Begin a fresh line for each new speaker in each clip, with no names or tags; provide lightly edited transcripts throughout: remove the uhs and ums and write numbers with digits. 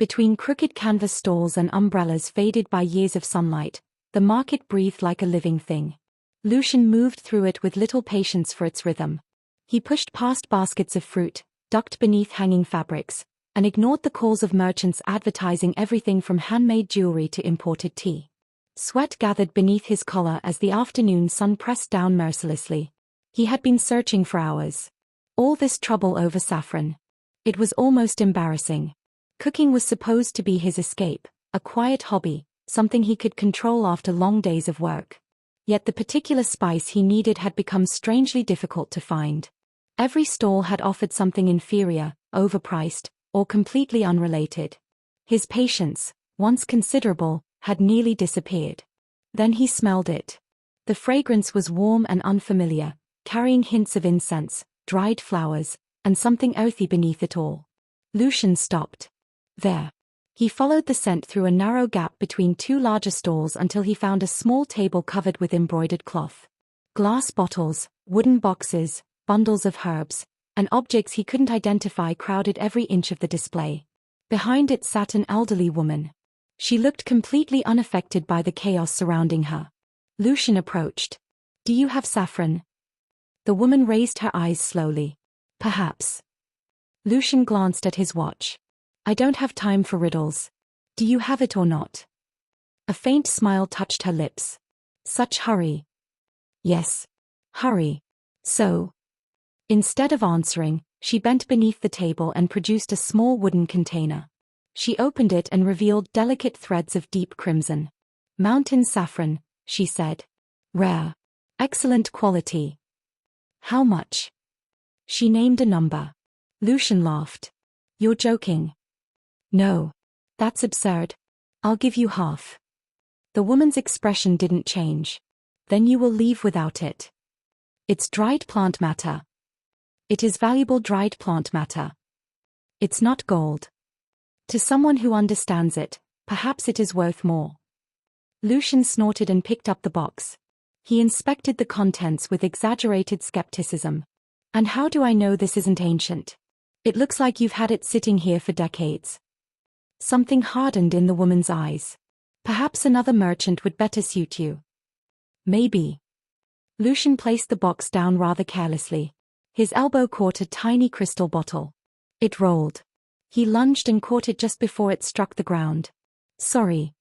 Between crooked canvas stalls and umbrellas faded by years of sunlight, the market breathed like a living thing. Lucian moved through it with little patience for its rhythm. He pushed past baskets of fruit, ducked beneath hanging fabrics, and ignored the calls of merchants advertising everything from handmade jewelry to imported tea. Sweat gathered beneath his collar as the afternoon sun pressed down mercilessly. He had been searching for hours. All this trouble over saffron. It was almost embarrassing. Cooking was supposed to be his escape, a quiet hobby, something he could control after long days of work. Yet the particular spice he needed had become strangely difficult to find. Every stall had offered something inferior, overpriced, or completely unrelated. His patience, once considerable, had nearly disappeared. Then he smelled it. The fragrance was warm and unfamiliar, carrying hints of incense, dried flowers, and something earthy beneath it all. Lucian stopped. There. He followed the scent through a narrow gap between two larger stalls until he found a small table covered with embroidered cloth. Glass bottles, wooden boxes, bundles of herbs, and objects he couldn't identify crowded every inch of the display. Behind it sat an elderly woman. She looked completely unaffected by the chaos surrounding her. Lucian approached. "Do you have saffron?" The woman raised her eyes slowly. "Perhaps." Lucian glanced at his watch. "I don't have time for riddles. Do you have it or not?" A faint smile touched her lips. "Such hurry." "Yes. Hurry. So?" Instead of answering, she bent beneath the table and produced a small wooden container. She opened it and revealed delicate threads of deep crimson. "Mountain saffron," she said. "Rare. Excellent quality." "How much?" She named a number. Lucian laughed. "You're joking." "No. That's absurd. I'll give you half." The woman's expression didn't change. "Then you will leave without it." "It's dried plant matter." "It is valuable dried plant matter." "It's not gold." "To someone who understands it, perhaps it is worth more." Lucian snorted and picked up the box. He inspected the contents with exaggerated skepticism. "And how do I know this isn't ancient? It looks like you've had it sitting here for decades." Something hardened in the woman's eyes. "Perhaps another merchant would better suit you." "Maybe." Lucian placed the box down rather carelessly. His elbow caught a tiny crystal bottle. It rolled. He lunged and caught it just before it struck the ground. "Sorry."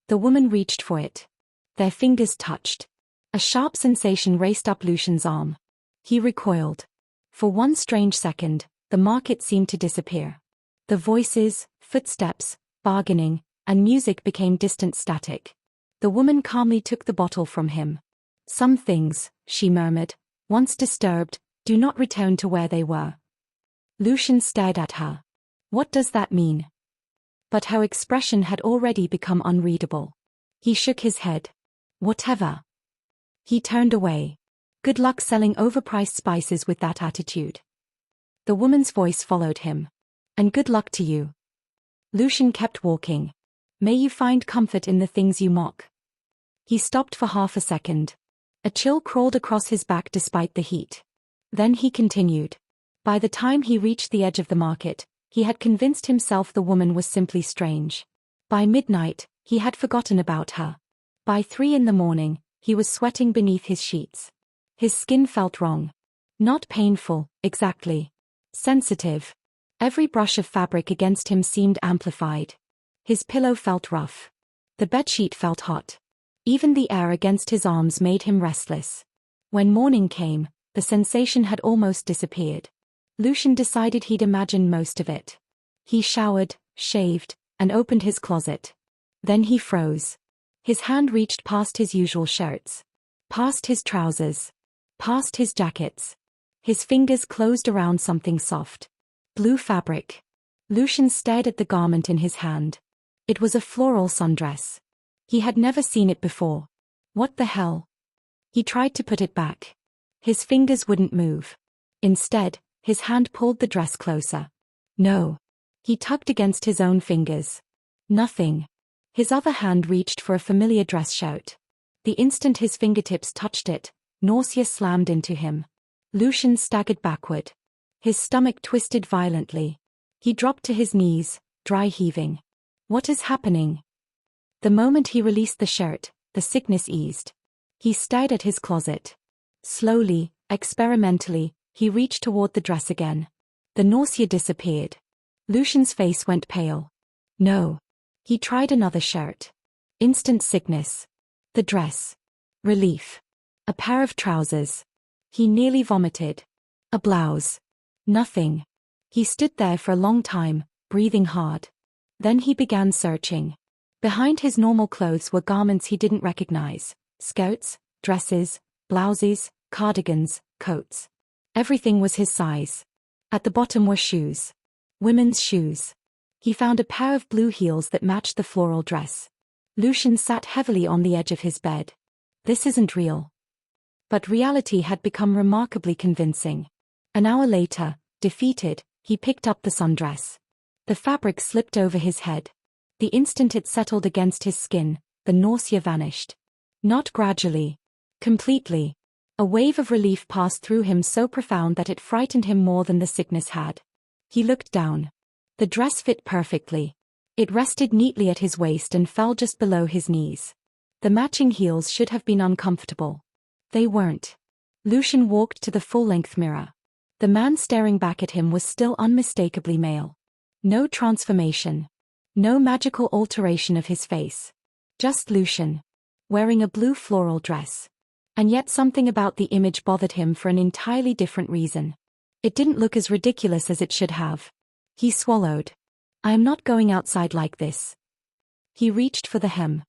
The woman reached for it. Their fingers touched. A sharp sensation raced up Lucian's arm. He recoiled. For one strange second, the market seemed to disappear. The voices, footsteps, bargaining, and music became distant static. The woman calmly took the bottle from him. "Some things," she murmured, "once disturbed, do not return to where they were." Lucian stared at her. "What does that mean?" But her expression had already become unreadable. He shook his head. "Whatever." He turned away. "Good luck selling overpriced spices with that attitude." The woman's voice followed him. "And good luck to you." Lucian kept walking. "May you find comfort in the things you mock." He stopped for half a second. A chill crawled across his back despite the heat. Then he continued. By the time he reached the edge of the market, he had convinced himself the woman was simply strange. By midnight, he had forgotten about her. By 3 in the morning, he was sweating beneath his sheets. His skin felt wrong. Not painful, exactly. Sensitive. Every brush of fabric against him seemed amplified. His pillow felt rough. The bedsheet felt hot. Even the air against his arms made him restless. When morning came, the sensation had almost disappeared. Lucian decided he'd imagined most of it. He showered, shaved, and opened his closet. Then he froze. His hand reached past his usual shirts. Past his trousers. Past his jackets. His fingers closed around something soft. Blue fabric. Lucian stared at the garment in his hand. It was a floral sundress. He had never seen it before. What the hell? He tried to put it back. His fingers wouldn't move. Instead, his hand pulled the dress closer. No. He tugged against his own fingers. Nothing. His other hand reached for a familiar dress shirt. The instant his fingertips touched it, nausea slammed into him. Lucian staggered backward. His stomach twisted violently. He dropped to his knees, dry heaving. What is happening? The moment he released the shirt, the sickness eased. He stared at his closet. Slowly, experimentally, he reached toward the dress again. The nausea disappeared. Lucian's face went pale. No. He tried another shirt. Instant sickness. The dress. Relief. A pair of trousers. He nearly vomited. A blouse. Nothing. He stood there for a long time, breathing hard. Then he began searching. Behind his normal clothes were garments he didn't recognize. Skirts, dresses, blouses, cardigans, coats. Everything was his size. At the bottom were shoes. Women's shoes. He found a pair of blue heels that matched the floral dress. Lucian sat heavily on the edge of his bed. This isn't real. But reality had become remarkably convincing. An hour later, defeated, he picked up the sundress. The fabric slipped over his head. The instant it settled against his skin, the nausea vanished. Not gradually. Completely. A wave of relief passed through him so profound that it frightened him more than the sickness had. He looked down. The dress fit perfectly. It rested neatly at his waist and fell just below his knees. The matching heels should have been uncomfortable. They weren't. Lucian walked to the full-length mirror. The man staring back at him was still unmistakably male. No transformation. No magical alteration of his face. Just Lucian. Wearing a blue floral dress. And yet something about the image bothered him for an entirely different reason. It didn't look as ridiculous as it should have. He swallowed. I am not going outside like this. He reached for the hem.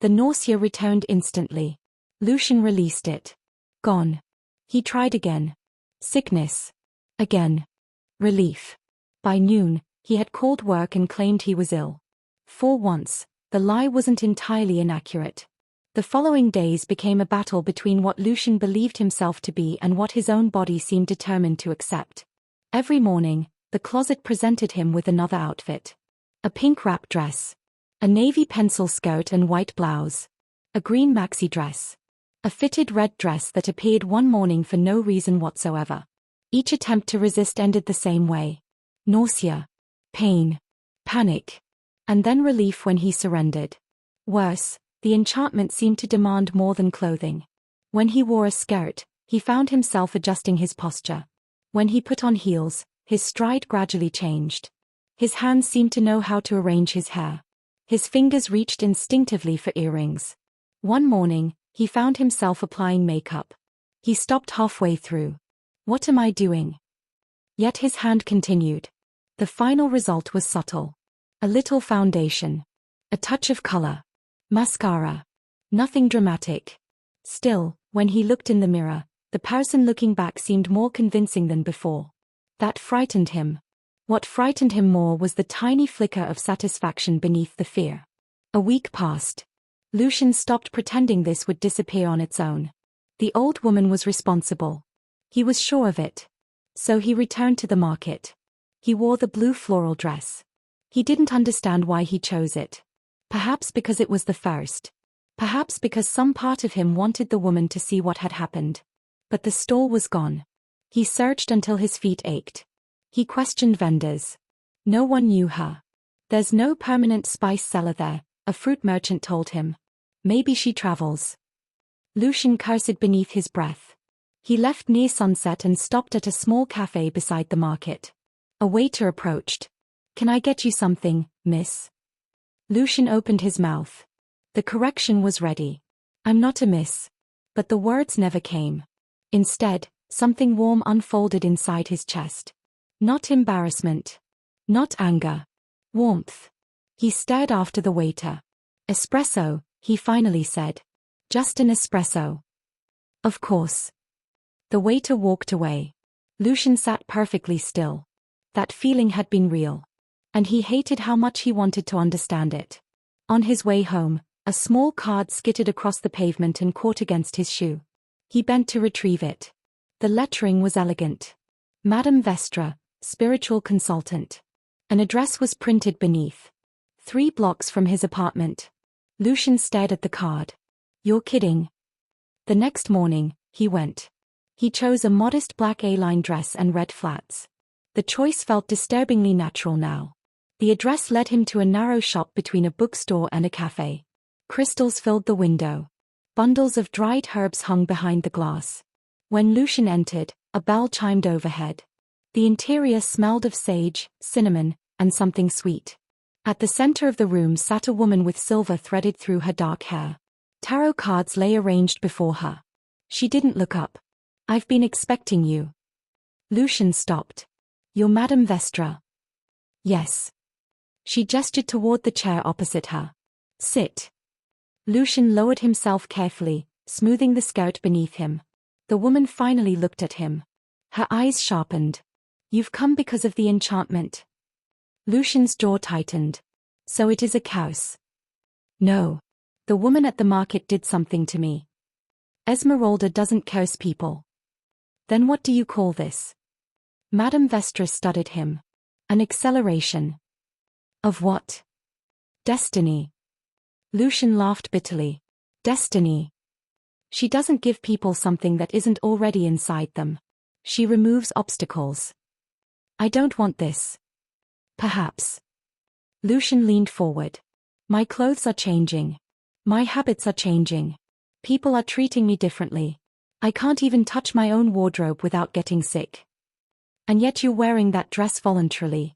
The nausea returned instantly. Lucian released it. Gone. He tried again. Sickness. Again. Relief. By noon, he had called work and claimed he was ill. For once, the lie wasn't entirely inaccurate. The following days became a battle between what Lucian believed himself to be and what his own body seemed determined to accept. Every morning, the closet presented him with another outfit. A pink wrap dress. A navy pencil skirt and white blouse. A green maxi dress. A fitted red dress that appeared one morning for no reason whatsoever. Each attempt to resist ended the same way. Nausea. Pain. Panic. And then relief when he surrendered. Worse, the enchantment seemed to demand more than clothing. When he wore a skirt, he found himself adjusting his posture. When he put on heels, his stride gradually changed. His hands seemed to know how to arrange his hair. His fingers reached instinctively for earrings. One morning, he found himself applying makeup. He stopped halfway through. What am I doing? Yet his hand continued. The final result was subtle. A little foundation. A touch of color. Mascara. Nothing dramatic. Still, when he looked in the mirror, the person looking back seemed more convincing than before. That frightened him. What frightened him more was the tiny flicker of satisfaction beneath the fear. A week passed. Lucian stopped pretending this would disappear on its own. The old woman was responsible. He was sure of it. So he returned to the market. He wore the blue floral dress. He didn't understand why he chose it. Perhaps because it was the first. Perhaps because some part of him wanted the woman to see what had happened. But the store was gone. He searched until his feet ached. He questioned vendors. No one knew her. There's no permanent spice seller there, a fruit merchant told him. Maybe she travels. Lucian cursed beneath his breath. He left near sunset and stopped at a small cafe beside the market. A waiter approached. Can I get you something, miss? Lucian opened his mouth. The correction was ready. I'm not a miss. But the words never came. Instead, something warm unfolded inside his chest. Not embarrassment. Not anger. Warmth. He stared after the waiter. Espresso, he finally said. Just an espresso. Of course. The waiter walked away. Lucian sat perfectly still. That feeling had been real. And he hated how much he wanted to understand it. On his way home, a small card skittered across the pavement and caught against his shoe. He bent to retrieve it. The lettering was elegant. Madame Vestra, spiritual consultant. An address was printed beneath. 3 blocks from his apartment. Lucian stared at the card. You're kidding. The next morning, he went. He chose a modest black A-line dress and red flats. The choice felt disturbingly natural now. The address led him to a narrow shop between a bookstore and a cafe. Crystals filled the window. Bundles of dried herbs hung behind the glass. When Lucian entered, a bell chimed overhead. The interior smelled of sage, cinnamon, and something sweet. At the center of the room sat a woman with silver threaded through her dark hair. Tarot cards lay arranged before her. She didn't look up. "I've been expecting you." Lucian stopped. "You're Madame Vestra?" "Yes." She gestured toward the chair opposite her. "Sit." Lucian lowered himself carefully, smoothing the skirt beneath him. The woman finally looked at him. Her eyes sharpened. "You've come because of the enchantment." Lucian's jaw tightened. "So it is a curse?" "No. The woman at the market did something to me." "Esmeralda doesn't curse people." "Then what do you call this?" Madame Vestra studied him. "An acceleration." "Of what?" "Destiny." Lucian laughed bitterly. "Destiny. She doesn't give people something that isn't already inside them. She removes obstacles." "I don't want this." "Perhaps." Lucian leaned forward. "My clothes are changing. My habits are changing. People are treating me differently. I can't even touch my own wardrobe without getting sick." "And yet you're wearing that dress voluntarily."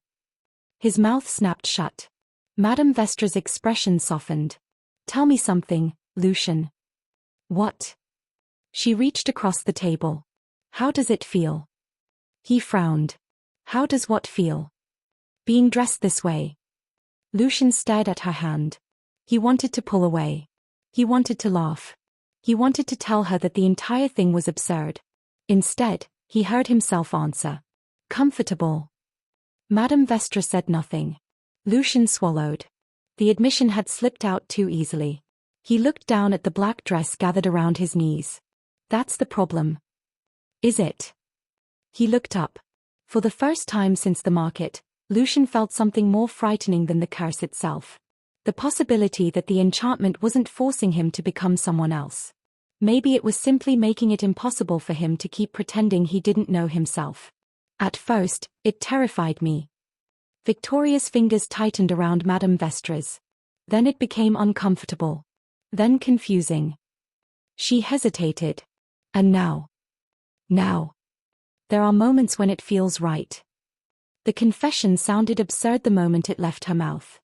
His mouth snapped shut. Madame Vestra's expression softened. "Tell me something, Lucian." "What?" She reached across the table. "How does it feel?" He frowned. "How does what feel?" "Being dressed this way." Lucian stared at her hand. He wanted to pull away. He wanted to laugh. He wanted to tell her that the entire thing was absurd. Instead, he heard himself answer. "Comfortable." Madame Vestra said nothing. Lucian swallowed. The admission had slipped out too easily. He looked down at the black dress gathered around his knees. "That's the problem." "Is it?" He looked up. For the first time since the market, Lucian felt something more frightening than the curse itself. The possibility that the enchantment wasn't forcing him to become someone else. Maybe it was simply making it impossible for him to keep pretending he didn't know himself. At first, it terrified me. Victoria's fingers tightened around Madame Vestra's. Then it became uncomfortable. Then confusing. She hesitated. And now. Now. There are moments when it feels right. The confession sounded absurd the moment it left her mouth.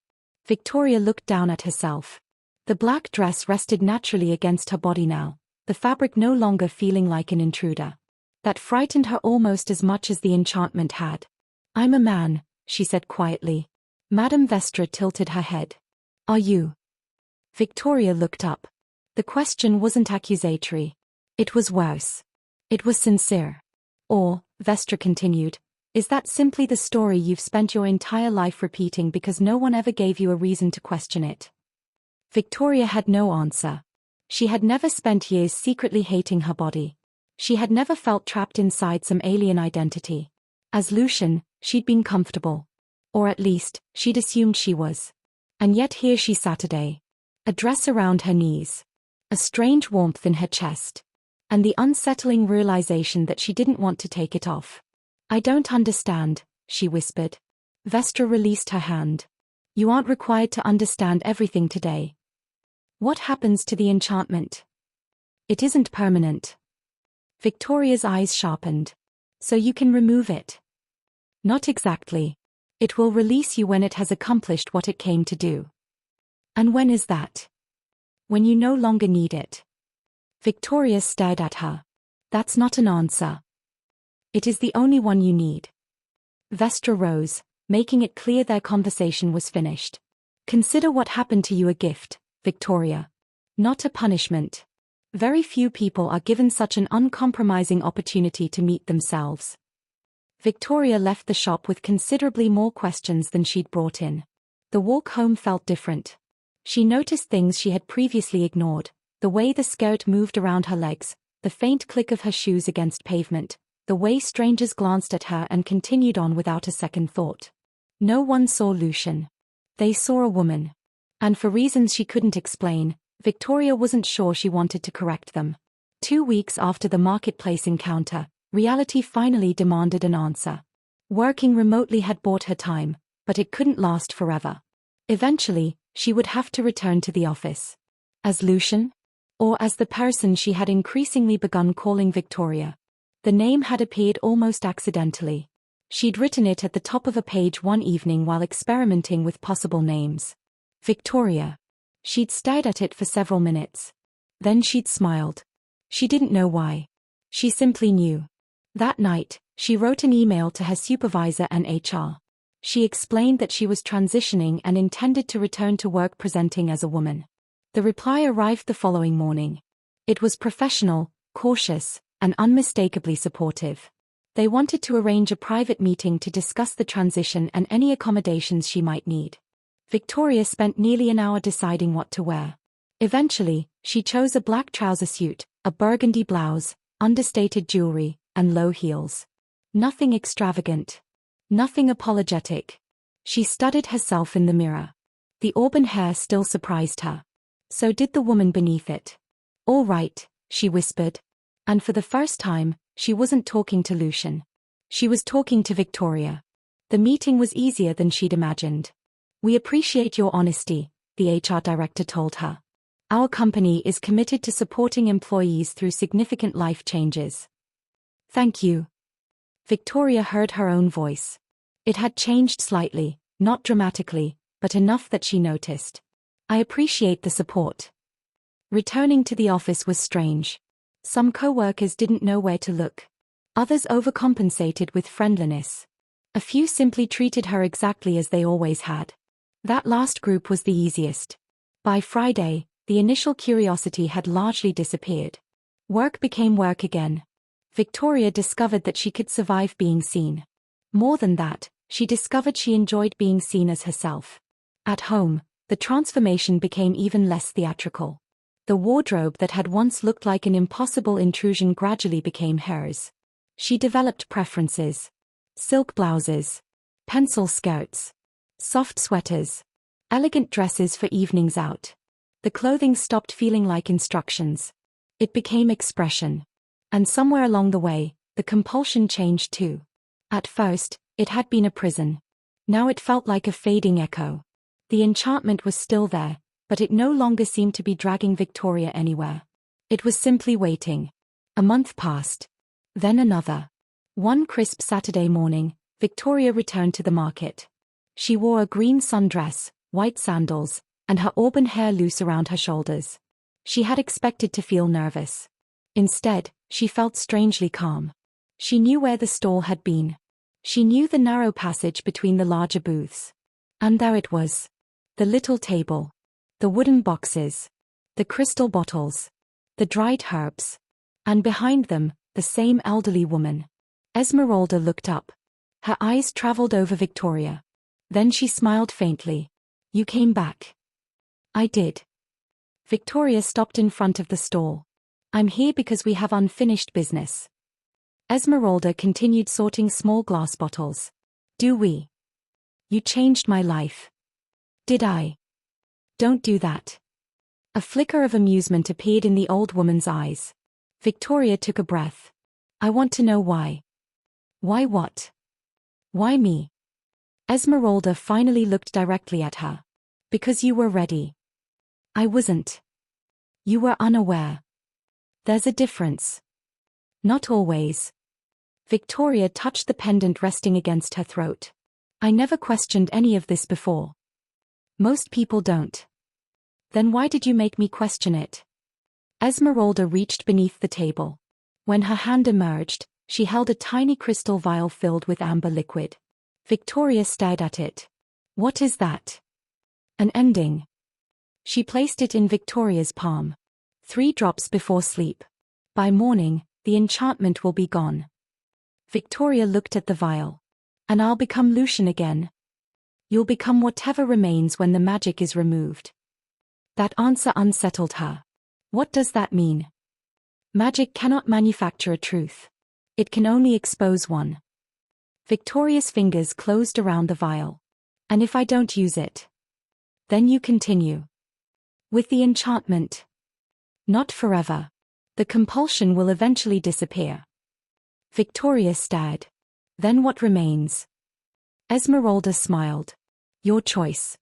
Victoria looked down at herself. The black dress rested naturally against her body now, the fabric no longer feeling like an intruder. That frightened her almost as much as the enchantment had. "I'm a man," she said quietly. Madame Vestra tilted her head. "Are you?" Victoria looked up. The question wasn't accusatory. It was worse. It was sincere. "Or," Vestra continued, "is that simply the story you've spent your entire life repeating because no one ever gave you a reason to question it?" Victoria had no answer. She had never spent years secretly hating her body. She had never felt trapped inside some alien identity. As Lucian, she'd been comfortable. Or at least, she'd assumed she was. And yet here she sat today. A dress around her knees. A strange warmth in her chest. And the unsettling realization that she didn't want to take it off. "I don't understand," she whispered. Vestra released her hand. "You aren't required to understand everything today." "What happens to the enchantment?" "It isn't permanent." Victoria's eyes sharpened. "So you can remove it?" "Not exactly. It will release you when it has accomplished what it came to do." "And when is that?" "When you no longer need it." Victoria stared at her. "That's not an answer." "It is the only one you need." Vestra rose, making it clear their conversation was finished. "Consider what happened to you a gift, Victoria. Not a punishment. Very few people are given such an uncompromising opportunity to meet themselves." Victoria left the shop with considerably more questions than she'd brought in. The walk home felt different. She noticed things she had previously ignored, the way the skirt moved around her legs, the faint click of her shoes against pavement, the way strangers glanced at her and continued on without a second thought. No one saw Lucian. They saw a woman. And for reasons she couldn't explain, Victoria wasn't sure she wanted to correct them. 2 weeks after the marketplace encounter, reality finally demanded an answer. Working remotely had bought her time, but it couldn't last forever. Eventually, she would have to return to the office. As Lucian? Or as the person she had increasingly begun calling Victoria. The name had appeared almost accidentally. She'd written it at the top of a page one evening while experimenting with possible names. Victoria. She'd stared at it for several minutes. Then she'd smiled. She didn't know why. She simply knew. That night, she wrote an email to her supervisor and HR. She explained that she was transitioning and intended to return to work presenting as a woman. The reply arrived the following morning. It was professional, cautious, and unmistakably supportive. They wanted to arrange a private meeting to discuss the transition and any accommodations she might need. Victoria spent nearly an hour deciding what to wear. Eventually, she chose a black trouser suit, a burgundy blouse, understated jewelry, and low heels. Nothing extravagant. Nothing apologetic. She studied herself in the mirror. The auburn hair still surprised her. So did the woman beneath it. "All right," she whispered. And for the first time, she wasn't talking to Lucian. She was talking to Victoria. The meeting was easier than she'd imagined. "We appreciate your honesty," the HR director told her. "Our company is committed to supporting employees through significant life changes." "Thank you." Victoria heard her own voice. It had changed slightly, not dramatically, but enough that she noticed. "I appreciate the support." Returning to the office was strange. Some co-workers didn't know where to look. Others overcompensated with friendliness. A few simply treated her exactly as they always had. That last group was the easiest. By Friday, the initial curiosity had largely disappeared. Work became work again. Victoria discovered that she could survive being seen. More than that, she discovered she enjoyed being seen as herself. At home, the transformation became even less theatrical. The wardrobe that had once looked like an impossible intrusion gradually became hers. She developed preferences. Silk blouses. Pencil skirts. Soft sweaters. Elegant dresses for evenings out. The clothing stopped feeling like instructions. It became expression. And somewhere along the way, the compulsion changed too. At first, it had been a prison. Now it felt like a fading echo. The enchantment was still there, but it no longer seemed to be dragging Victoria anywhere. It was simply waiting. A month passed. Then another. One crisp Saturday morning, Victoria returned to the market. She wore a green sundress, white sandals, and her auburn hair loose around her shoulders. She had expected to feel nervous. Instead, she felt strangely calm. She knew where the stall had been. She knew the narrow passage between the larger booths. And there it was. The little table. The wooden boxes. The crystal bottles. The dried herbs. And behind them, the same elderly woman. Esmeralda looked up. Her eyes traveled over Victoria. Then she smiled faintly. "You came back." "I did." Victoria stopped in front of the stall. "I'm here because we have unfinished business." Esmeralda continued sorting small glass bottles. "Do we?" "You changed my life." "Did I?" "Don't do that." A flicker of amusement appeared in the old woman's eyes. Victoria took a breath. "I want to know why." "Why what?" "Why me?" Esmeralda finally looked directly at her. "Because you were ready." "I wasn't." "You were unaware." "There's a difference." "Not always." Victoria touched the pendant resting against her throat. "I never questioned any of this before." "Most people don't." "Then why did you make me question it?" Esmeralda reached beneath the table. When her hand emerged, she held a tiny crystal vial filled with amber liquid. Victoria stared at it. "What is that?" "An ending." She placed it in Victoria's palm. 3 drops before sleep. By morning, the enchantment will be gone." Victoria looked at the vial. "And I'll become Lucian again." "You'll become whatever remains when the magic is removed." That answer unsettled her. What does that mean? Magic cannot manufacture a truth. It can only expose one. Victoria's fingers closed around the vial. "And if I don't use it?" "Then you continue." "With the enchantment?" "Not forever. The compulsion will eventually disappear." Victoria stared. "Then what remains?" Esmeralda smiled. Your choice.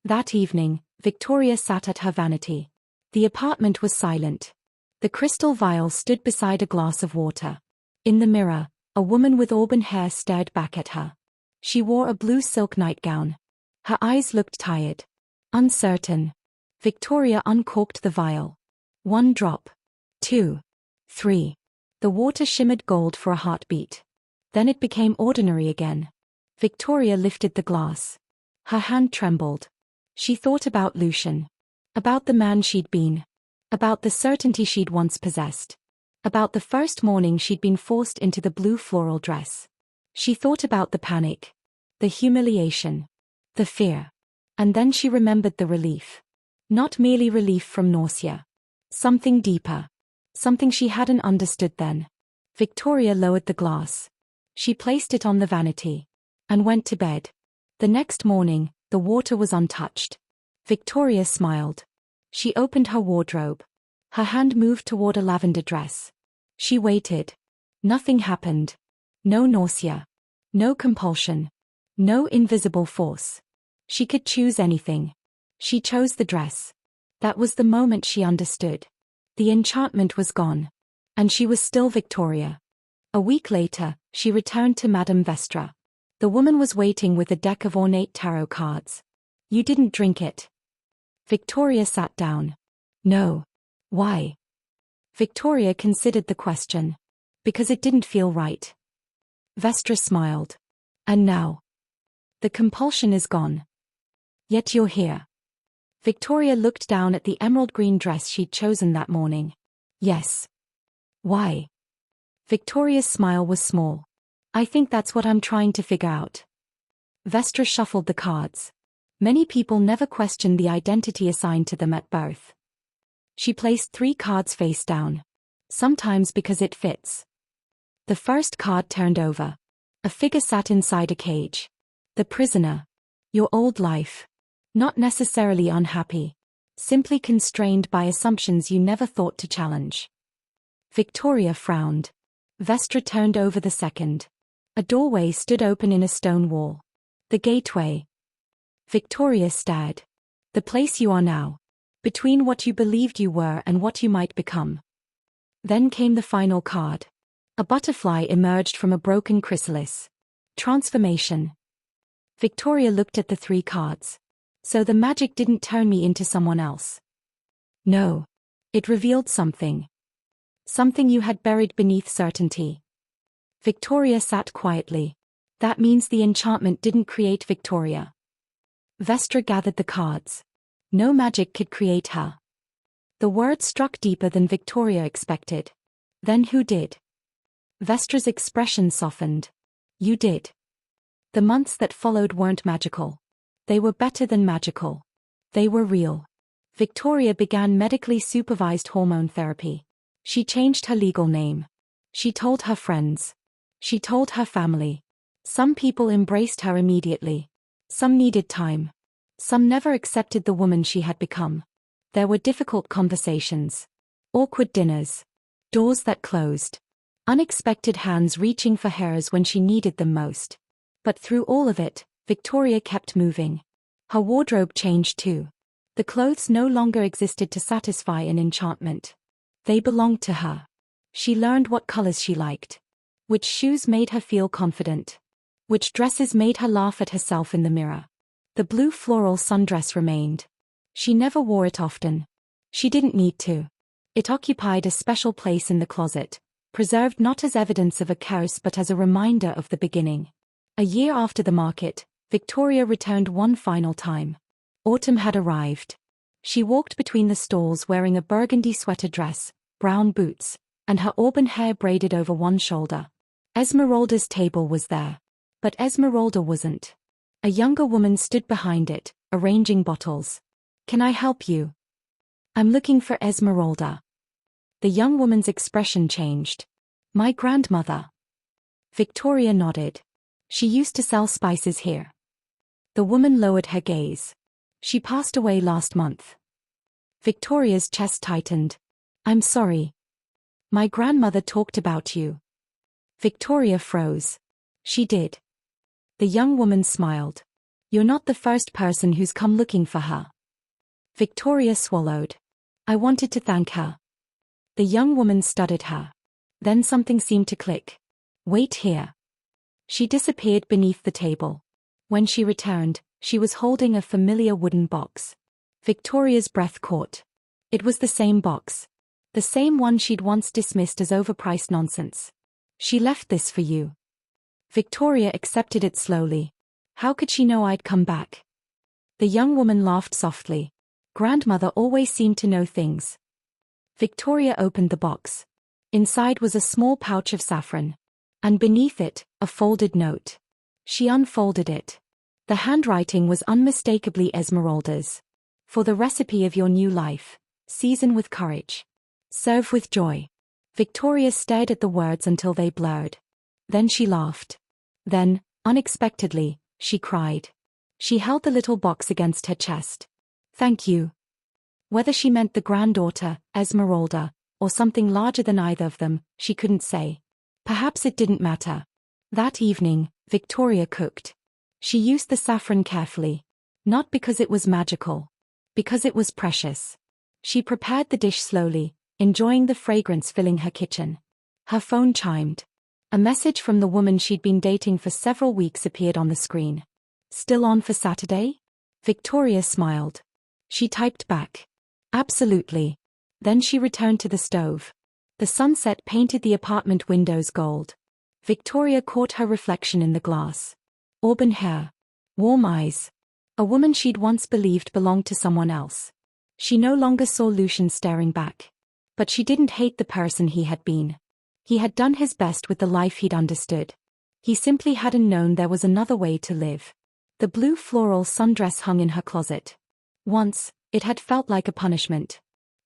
That evening, Victoria sat at her vanity. The apartment was silent. The crystal vial stood beside a glass of water. In the mirror, a woman with auburn hair stared back at her. She wore a blue silk nightgown. Her eyes looked tired. Uncertain. Victoria uncorked the vial. 1 drop. 2. 3. The water shimmered gold for a heartbeat. Then it became ordinary again. Victoria lifted the glass. Her hand trembled. She thought about Lucian. About the man she'd been. About the certainty she'd once possessed. About the first morning she'd been forced into the blue floral dress. She thought about the panic. The humiliation. The fear. And then she remembered the relief. Not merely relief from nausea. Something deeper. Something she hadn't understood then. Victoria lowered the glass. She placed it on the vanity. And went to bed. The next morning, the water was untouched. Victoria smiled. She opened her wardrobe. Her hand moved toward a lavender dress. She waited. Nothing happened. No nausea. No compulsion. No invisible force. She could choose anything. She chose the dress. That was the moment she understood. The enchantment was gone. And she was still Victoria. A week later, she returned to Madame Vestra. The woman was waiting with a deck of ornate tarot cards. You didn't drink it. Victoria sat down. No. Why? Victoria considered the question. Because it didn't feel right. Vestra smiled. And now? The compulsion is gone. Yet you're here. Victoria looked down at the emerald green dress she'd chosen that morning. Yes. Why? Victoria's smile was small. I think that's what I'm trying to figure out. Vestra shuffled the cards. Many people never question the identity assigned to them at birth. She placed 3 cards face down. Sometimes because it fits. The first card turned over. A figure sat inside a cage. The prisoner. Your old life. Not necessarily unhappy. Simply constrained by assumptions you never thought to challenge. Victoria frowned. Vestra turned over the second. A doorway stood open in a stone wall. The gateway. Victoria stared. The place you are now. Between what you believed you were and what you might become. Then came the final card. A butterfly emerged from a broken chrysalis. Transformation. Victoria looked at the 3 cards. So the magic didn't turn me into someone else. No. It revealed something. Something you had buried beneath certainty. Victoria sat quietly. That means the enchantment didn't create Victoria. Vestra gathered the cards. No magic could create her. The word struck deeper than Victoria expected. Then who did? Vestra's expression softened. You did. The months that followed weren't magical. They were better than magical. They were real. Victoria began medically supervised hormone therapy. She changed her legal name. She told her friends. She told her family. Some people embraced her immediately. Some needed time. Some never accepted the woman she had become. There were difficult conversations. Awkward dinners. Doors that closed. Unexpected hands reaching for hers when she needed them most. But through all of it, Victoria kept moving. Her wardrobe changed too. The clothes no longer existed to satisfy an enchantment. They belonged to her. She learned what colors she liked. Which shoes made her feel confident. Which dresses made her laugh at herself in the mirror. The blue floral sundress remained. She never wore it often. She didn't need to. It occupied a special place in the closet, preserved not as evidence of a curse but as a reminder of the beginning. A year after the market, Victoria returned one final time. Autumn had arrived. She walked between the stalls wearing a burgundy sweater dress, brown boots, and her auburn hair braided over one shoulder. Esmeralda's table was there. But Esmeralda wasn't. A younger woman stood behind it, arranging bottles. Can I help you? I'm looking for Esmeralda. The young woman's expression changed. My grandmother. Victoria nodded. She used to sell spices here. The woman lowered her gaze. She passed away last month. Victoria's chest tightened. I'm sorry. My grandmother talked about you. Victoria froze. She did. The young woman smiled. You're not the first person who's come looking for her. Victoria swallowed. I wanted to thank her. The young woman studied her. Then something seemed to click. Wait here. She disappeared beneath the table. When she returned, she was holding a familiar wooden box. Victoria's breath caught. It was the same box. The same one she'd once dismissed as overpriced nonsense. She left this for you. Victoria accepted it slowly. How could she know I'd come back? The young woman laughed softly. Grandmother always seemed to know things. Victoria opened the box. Inside was a small pouch of saffron. And beneath it, a folded note. She unfolded it. The handwriting was unmistakably Esmeralda's. For the recipe of your new life, season with courage. Serve with joy. Victoria stared at the words until they blurred. Then she laughed. Then, unexpectedly, she cried. She held the little box against her chest. Thank you. Whether she meant the granddaughter, Esmeralda, or something larger than either of them, she couldn't say. Perhaps it didn't matter. That evening, Victoria cooked. She used the saffron carefully. Not because it was magical. Because it was precious. She prepared the dish slowly, enjoying the fragrance filling her kitchen. Her phone chimed. A message from the woman she'd been dating for several weeks appeared on the screen. Still on for Saturday? Victoria smiled. She typed back. Absolutely. Then she returned to the stove. The sunset painted the apartment windows gold. Victoria caught her reflection in the glass. Auburn hair. Warm eyes. A woman she'd once believed belonged to someone else. She no longer saw Lucian staring back. But she didn't hate the person he had been. He had done his best with the life he'd understood. He simply hadn't known there was another way to live. The blue floral sundress hung in her closet. Once, it had felt like a punishment.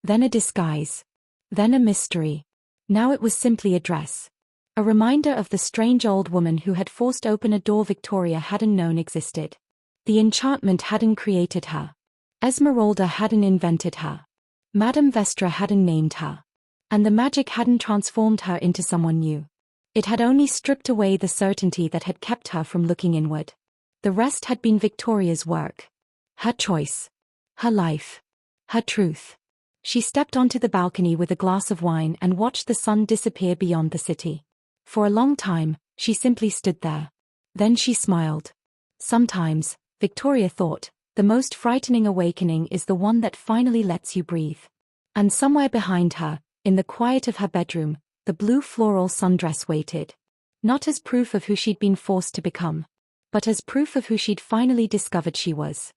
Then a disguise. Then a mystery. Now it was simply a dress. A reminder of the strange old woman who had forced open a door Victoria hadn't known existed. The enchantment hadn't created her. Esmeralda hadn't invented her. Madame Vestra hadn't named her. And the magic hadn't transformed her into someone new. It had only stripped away the certainty that had kept her from looking inward. The rest had been Victoria's work. Her choice. Her life. Her truth. She stepped onto the balcony with a glass of wine and watched the sun disappear beyond the city. For a long time, she simply stood there. Then she smiled. Sometimes, Victoria thought, the most frightening awakening is the one that finally lets you breathe. And somewhere behind her, in the quiet of her bedroom, the blue floral sundress waited. Not as proof of who she'd been forced to become, but as proof of who she'd finally discovered she was.